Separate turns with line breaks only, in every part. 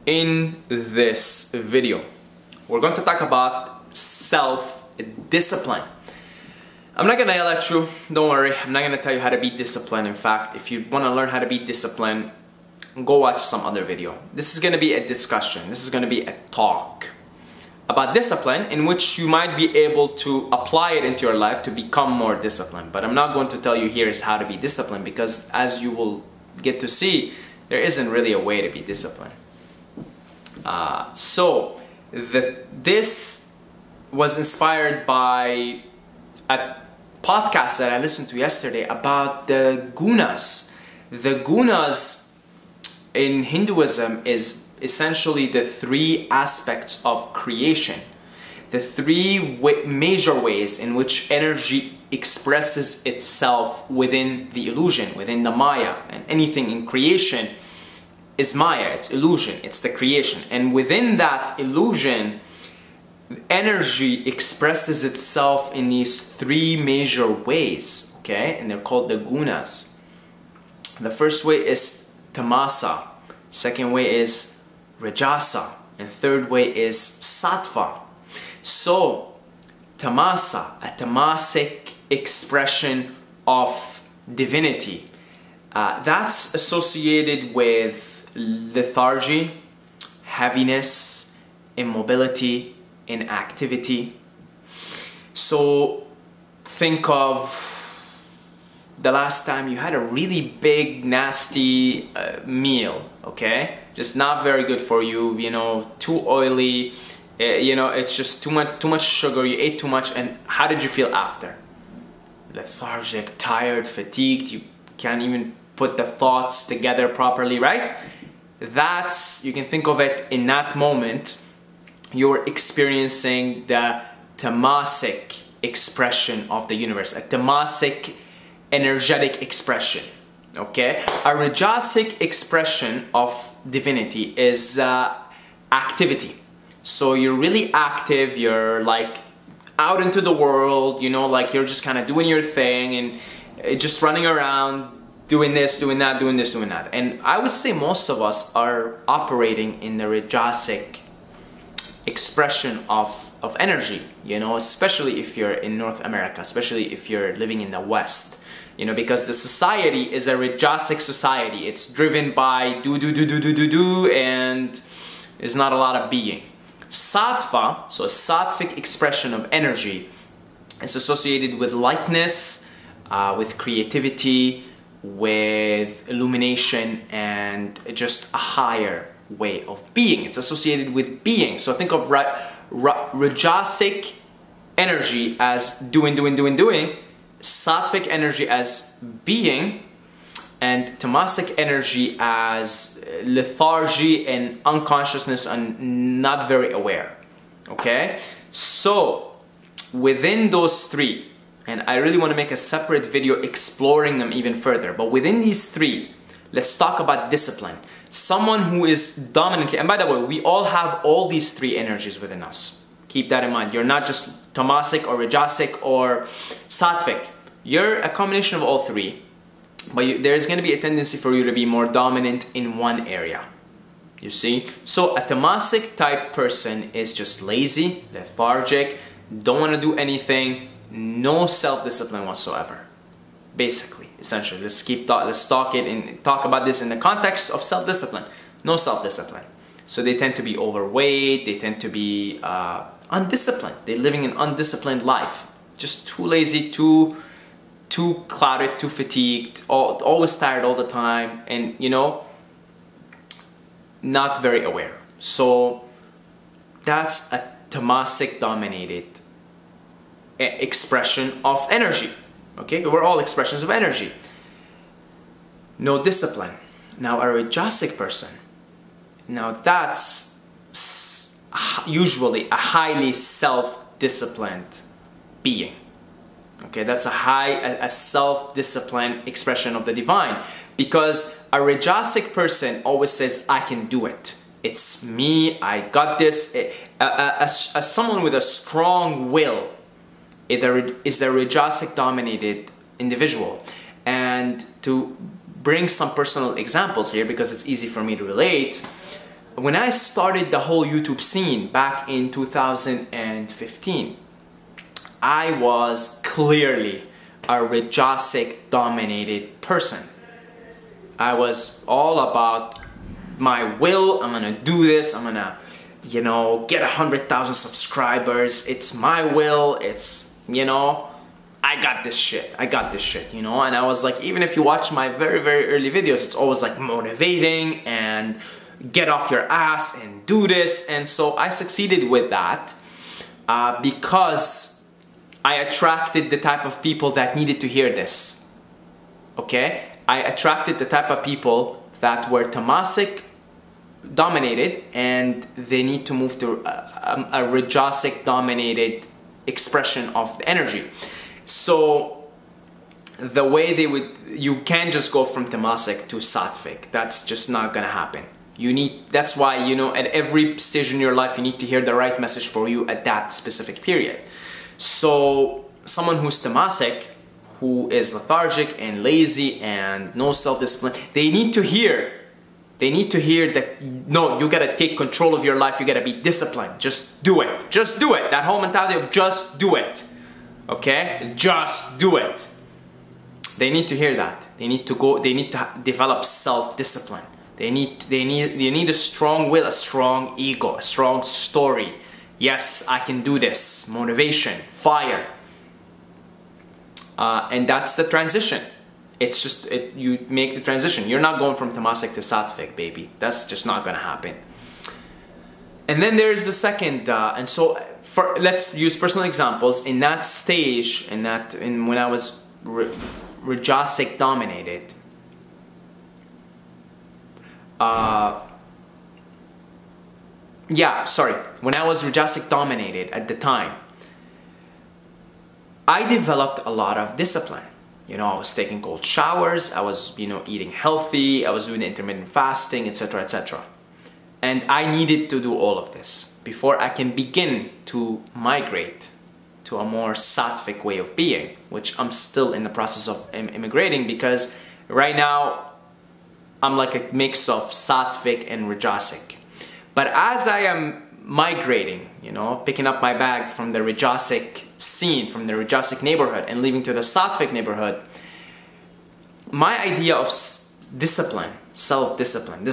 In this video, we're going to talk about self-discipline. I'm not gonna yell at you, don't worry, I'm not gonna tell you how to be disciplined. In fact, if you wanna learn how to be disciplined, go watch some other video. This is gonna be a discussion, this is gonna be a talk about discipline in which you might be able to apply it into your life to become more disciplined. But I'm not going to tell you here's how to be disciplined, because as you will get to see, there isn't really a way to be disciplined. This was inspired by a podcast that I listened to yesterday about the gunas. The gunas in Hinduism is essentially the three aspects of creation. The three major ways in which energy expresses itself within the illusion, within the Maya. And anything in creation is Maya, it's illusion, it's the creation. And within that illusion, energy expresses itself in these three major ways, okay? And they're called the gunas. The first way is tamasa, second way is rajasa, and third way is sattva. So, tamasa, a tamasic expression of divinity, that's associated with lethargy, heaviness, immobility, inactivity. So think of the last time you had a really big nasty meal, okay? Just not very good for you, you know, too oily, you know, it's just too much sugar, you ate too much, and how did you feel after? Lethargic, tired, fatigued, you can't even put the thoughts together properly, right? You can think of it in that moment, you're experiencing the tamasic expression of the universe, a tamasic energetic expression, okay? A rajasic expression of divinity is activity. So you're really active, you're like out into the world, you know, like you're just kind of doing your thing and just running around, doing this, doing that, doing this, doing that. And I would say most of us are operating in the rajasic expression of energy, you know, especially if you're in North America, especially if you're living in the West, you know, because the society is a rajasic society. It's driven by do, and there's not a lot of being. Sattva, so a sattvic expression of energy, is associated with lightness, with creativity, with illumination, and just a higher way of being. It's associated with being. So think of rajasic energy as doing, sattvic energy as being, and tamasic energy as lethargy and unconsciousness and not very aware. Okay? So within those three, and I really want to make a separate video exploring them even further, but within these three, let's talk about discipline. Someone who is dominantly, and by the way, we all have all these three energies within us. Keep that in mind. You're not just tamasic or rajasic or sattvic. You're a combination of all three, but there's going to be a tendency for you to be more dominant in one area. You see? So a tamasic type person is just lazy, lethargic, don't want to do anything, no self-discipline whatsoever. Basically, essentially, let's talk about this in the context of self-discipline. No self-discipline. So they tend to be overweight, they tend to be undisciplined. They're living an undisciplined life. Just too lazy, too clouded, too fatigued, always tired all the time, and you know, not very aware. So that's a tamasic dominated expression of energy. Okay, we're all expressions of energy. No discipline. Now a rajasic person, now that's usually a highly self-disciplined being. Okay, that's a self-disciplined expression of the divine, because a rajasic person always says, I can do it. It's me, I got this. As someone with a strong will, is a rajasic dominated individual. And to bring some personal examples here, because it's easy for me to relate, when I started the whole YouTube scene back in 2015, I was clearly a Rajasic dominated person. I was all about my will. I'm gonna do this. I'm gonna, you know, get 100,000 subscribers. It's my will. It's, you know, I got this shit. I got this shit, you know. And I was like, even if you watch my very, very early videos, it's always like motivating and get off your ass and do this. And so I succeeded with that because I attracted the type of people that needed to hear this. Okay? I attracted the type of people that were Tamasic dominated and they need to move to a Rajasic dominated expression of the energy. So the way they would, you can't just go from Tamasic to Sattvic. That's just not gonna happen. You need, that's why, you know, at every stage in your life you need to hear the right message for you at that specific period. So someone who's Tamasic, who is lethargic and lazy and no self-discipline, they need to hear that, no, you gotta take control of your life, you gotta be disciplined, just do it, that whole mentality of just do it, okay, just do it. They need to hear that, they need to develop self-discipline, they need a strong will, a strong ego, a strong story. Yes, I can do this, motivation, fire. And that's the transition. It's just, you make the transition. You're not going from Tamasic to Sattvic, baby. That's just not gonna happen. And then there's the second, and so let's use personal examples. In that stage, when I was Rajasic dominated, when I was Rajasic dominated at the time, I developed a lot of discipline. You know, I was taking cold showers, I was, you know, eating healthy, I was doing intermittent fasting, etc., etc. And I needed to do all of this before I can begin to migrate to a more Sattvic way of being, which I'm still in the process of immigrating, because right now I'm like a mix of Sattvic and Rajasic. But as I am migrating, you know, picking up my bag from the Rajasic scene, from the Rajasic neighborhood and leaving to the Sattvic neighborhood, my idea of discipline, self-discipline,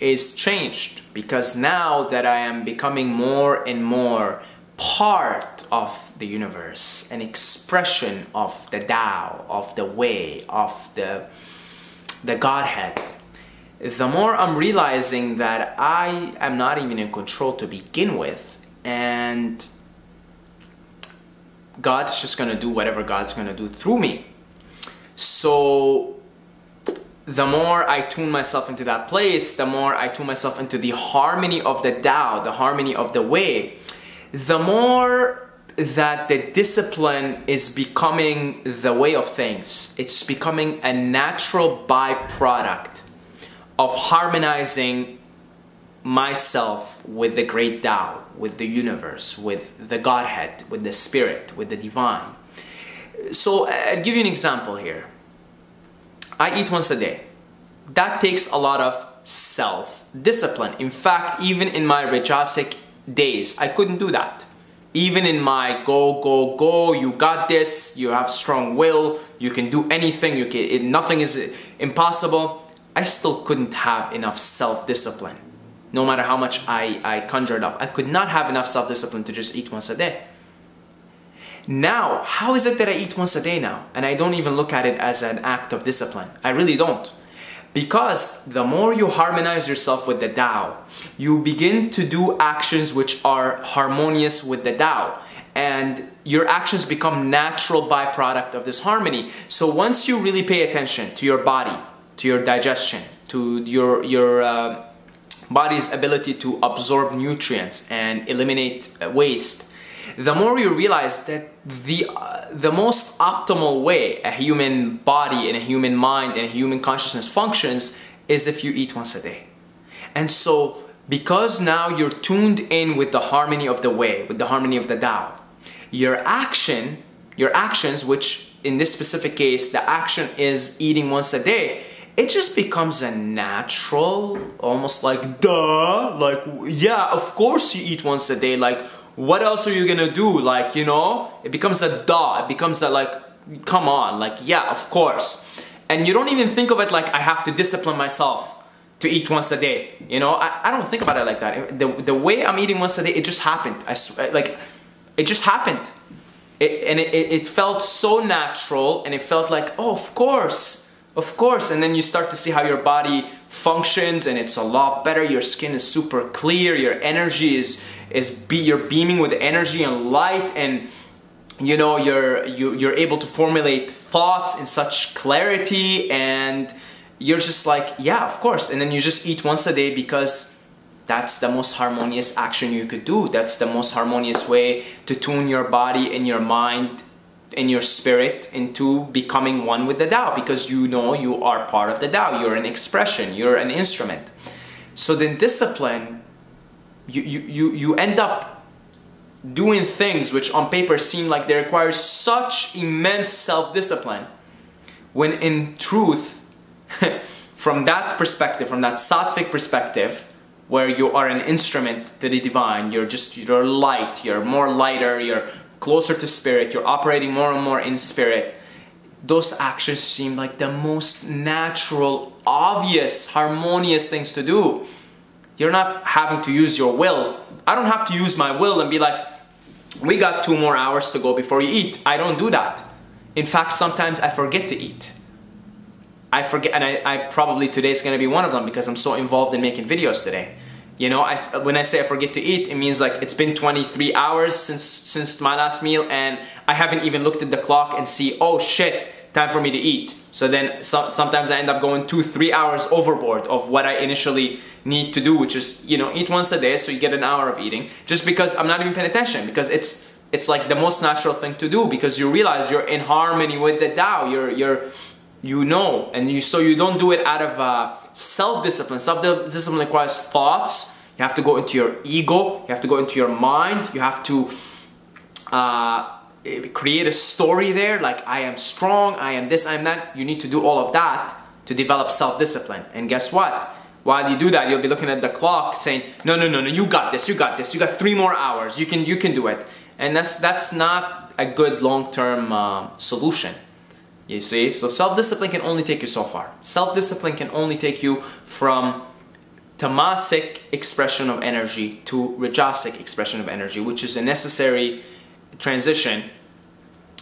is changed, because now that I am becoming more and more part of the universe, an expression of the Tao, of the way, of the Godhead, the more I'm realizing that I am not even in control to begin with, and God's just gonna do whatever God's gonna do through me. So the more I tune myself into that place, the more I tune myself into the harmony of the Tao, the harmony of the way, the more that the discipline is becoming the way of things. It's becoming a natural byproduct of harmonizing myself with the great Tao, with the universe, with the Godhead, with the Spirit, with the Divine. So I'll give you an example here. I eat once a day. That takes a lot of self-discipline. In fact, even in my Rajasic days, I couldn't do that. Even in my go, you got this, you have strong will, you can do anything, nothing is impossible, I still couldn't have enough self-discipline. No matter how much I conjured up, I could not have enough self-discipline to just eat once a day. Now, how is it that I eat once a day now? And I don't even look at it as an act of discipline. I really don't. Because the more you harmonize yourself with the Tao, you begin to do actions which are harmonious with the Tao. And your actions become natural byproduct of this harmony. So once you really pay attention to your body, to your digestion, to your body's ability to absorb nutrients and eliminate waste, the more you realize that the most optimal way a human body and a human mind and a human consciousness functions is if you eat once a day. And so, because now you're tuned in with the harmony of the way, with the harmony of the Tao, your actions, which in this specific case, the action is eating once a day, it just becomes a natural, almost like, duh, like, yeah, of course you eat once a day, like, what else are you gonna do? Like, you know, it becomes a duh, it becomes a like, come on, like, yeah, of course. And you don't even think of it like, I have to discipline myself to eat once a day. You know, I don't think about it like that. The way I'm eating once a day, it just happened. Like, it just happened. It felt so natural, and it felt like, oh, of course. And then you start to see how your body functions, and it's a lot better. Your skin is super clear. Your energy you're beaming with energy and light, and you know, you're able to formulate thoughts in such clarity, and you're just like, yeah, of course. And then you just eat once a day because that's the most harmonious action you could do. That's the most harmonious way to tune your body and your mind and your spirit into becoming one with the Tao, because you know you are part of the Tao. You're an expression, you're an instrument. So then discipline, you end up doing things which on paper seem like they require such immense self-discipline, when in truth, from that perspective, from that sattvic perspective, where you are an instrument to the divine, you're light, you're more lighter, you're closer to spirit, you're operating more and more in spirit, those actions seem like the most natural, obvious, harmonious things to do. You're not having to use your will. I don't have to use my will and be like, we got 2 more hours to go before you eat. I don't do that. In fact, sometimes I forget to eat. I forget, and I probably today's gonna be one of them, because I'm so involved in making videos today. You know, when I say I forget to eat, it means like it's been 23 hours since my last meal, and I haven't even looked at the clock and see, oh shit, time for me to eat. So then sometimes I end up going 2-3 hours overboard of what I initially need to do, which is, you know, eat once a day, so you get an hour of eating, just because I'm not even paying attention, because it's like the most natural thing to do, because you realize you're in harmony with the Tao. You know, and so you don't do it out of self-discipline. Self-discipline requires thoughts. You have to go into your ego. You have to go into your mind. You have to create a story there, like I am strong, I am this, I am that. You need to do all of that to develop self-discipline. And guess what? While you do that, you'll be looking at the clock saying, no, you got this, you got 3 more hours, you can do it. And that's not a good long-term solution. You see? So self-discipline can only take you so far. Self-discipline can only take you from tamasic expression of energy to rajasic expression of energy, which is a necessary transition,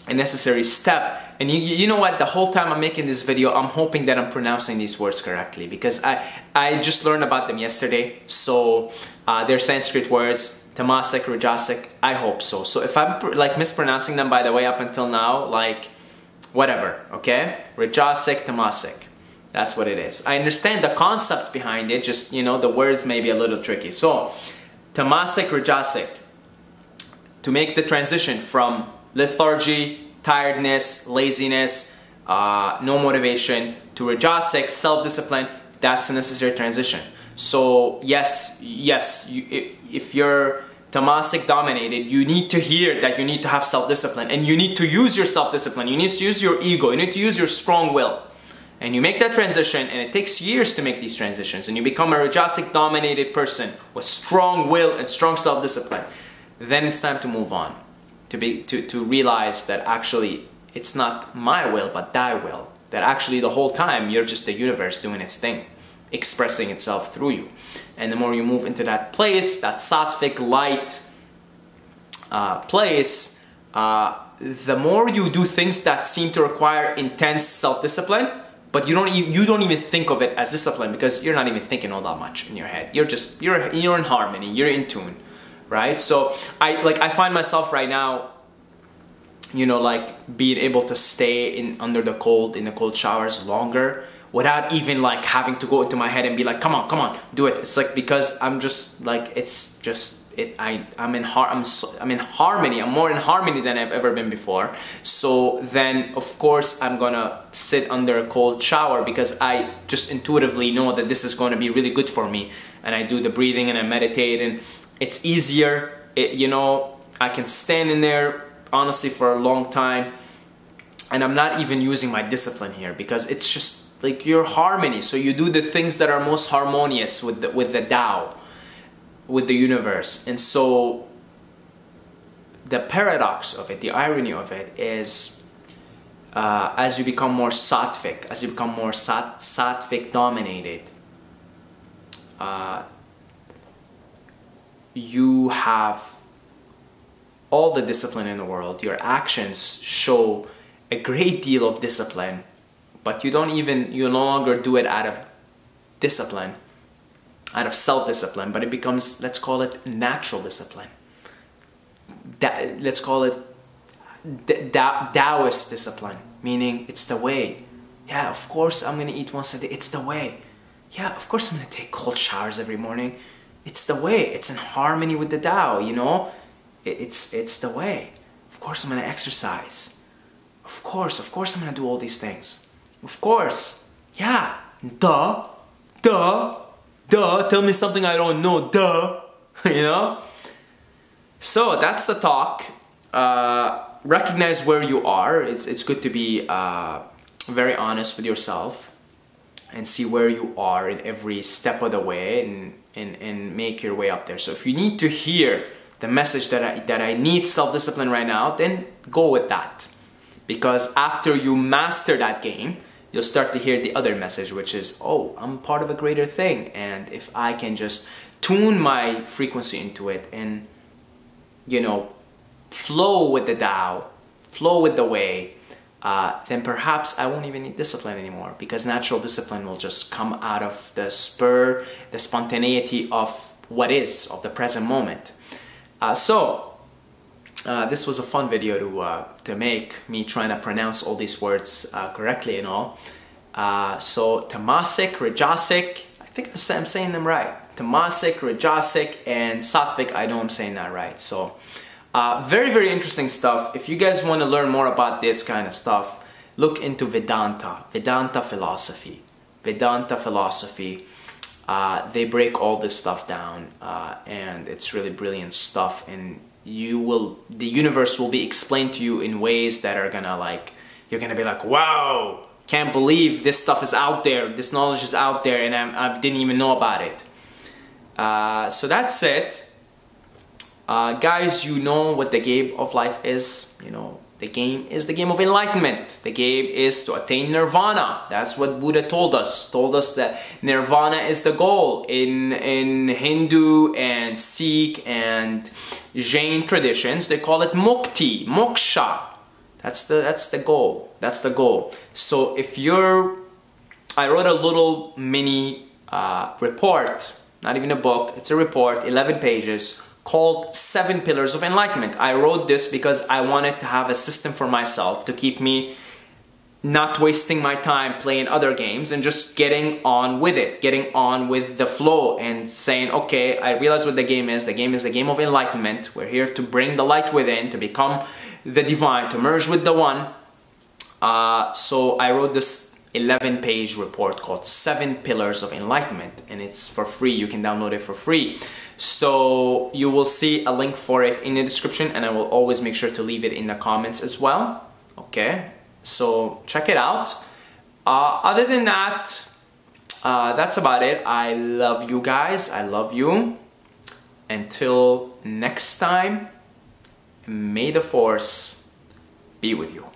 a necessary step. And you know what? The whole time I'm making this video, I'm hoping that I'm pronouncing these words correctly, because I just learned about them yesterday. So they're Sanskrit words, tamasic, rajasic. I hope so. So if I'm like mispronouncing them, by the way, up until now, like, whatever, okay? Rajasic, tamasic. That's what it is. I understand the concepts behind it, just, you know, the words may be a little tricky. So, tamasic, rajasic. To make the transition from lethargy, tiredness, laziness, no motivation, to rajasic, self-discipline, that's a necessary transition. So, yes, if you're tamasic dominated, you need to hear that you need to have self-discipline, and you need to use your self-discipline, you need to use your ego, you need to use your strong will. And you make that transition, and it takes years to make these transitions, and you become a rajasic dominated person with strong will and strong self-discipline. Then it's time to move on, to realize that actually it's not my will but thy will, that actually the whole time you're just the universe doing its thing, expressing itself through you. And the more you move into that place, that sattvic light place, the more you do things that seem to require intense self-discipline, but you don't even think of it as discipline, because you're not even thinking all that much in your head. You're in harmony, you're in tune, right? So I find myself right now, you know, like being able to stay in the cold showers longer, without even like having to go into my head and be like, come on, do it. It's like, because I'm just like, I'm in harmony. I'm more in harmony than I've ever been before. So then, of course, I'm gonna sit under a cold shower, because I just intuitively know that this is going to be really good for me. And I do the breathing and I meditate, and it's easier. You know, I can stand in there honestly for a long time, and I'm not even using my discipline here, because it's just like your harmony. So you do the things that are most harmonious with the Tao, with the universe. And so the paradox of it, the irony of it is, as you become more sattvic, as you become more sattvic dominated, you have all the discipline in the world. Your actions show a great deal of discipline, but you no longer do it out of discipline, out of self-discipline, but it becomes, let's call it natural discipline. Let's call it Taoist discipline, meaning it's the way. Yeah, of course I'm gonna eat once a day, it's the way. Yeah, of course I'm gonna take cold showers every morning. It's the way. It's in harmony with the Tao, you know? It's the way. Of course I'm gonna exercise. Of course I'm gonna do all these things. Of course. Yeah. Duh. Tell me something I don't know. Duh. You know? So that's the talk. Recognize where you are. It's good to be very honest with yourself and see where you are in every step of the way, and make your way up there. So if you need to hear the message that I need self-discipline right now, then go with that. Because after you master that game, you'll start to hear the other message, which is, oh, I'm part of a greater thing. And if I can just tune my frequency into it and, you know, flow with the Tao, flow with the way, then perhaps I won't even need discipline anymore, because natural discipline will just come out of the spur, the spontaneity of what is, of the present moment. This was a fun video to make, me trying to pronounce all these words correctly and all. So Tamasic, Rajasic, I think I'm saying them right. Tamasic, Rajasic, and Sattvic, I know I'm saying that right. So very, very interesting stuff. If you guys want to learn more about this kind of stuff, look into Vedanta philosophy. Vedanta philosophy. They break all this stuff down, and it's really brilliant stuff. And the universe will be explained to you in ways that are gonna, like, you're gonna be like, wow, can't believe this stuff is out there. This knowledge is out there, and I didn't even know about it. So that's it. Guys, you know what the game of life is. You know, the game is the game of enlightenment. The game is to attain nirvana. That's what Buddha told us. Told us that nirvana is the goal. In Hindu and Sikh and Jain traditions, they call it mukti, moksha. That's the goal. That's the goal. So if I wrote a little mini report, not even a book, it's a report, 11 pages, called 7 Pillars of Enlightenment. I wrote this because I wanted to have a system for myself to keep me not wasting my time playing other games and just getting on with it, getting on with the flow and saying, okay, I realize what the game is. The game is the game of enlightenment. We're here to bring the light within, to become the divine, to merge with the one. So I wrote this 11-page report called 7 Pillars of Enlightenment, and it's for free. You can download it for free. So you will see a link for it in the description, and I will always make sure to leave it in the comments as well. Okay, so check it out. Other than that, that's about it. I love you guys. I love you. Until next time, may the force be with you.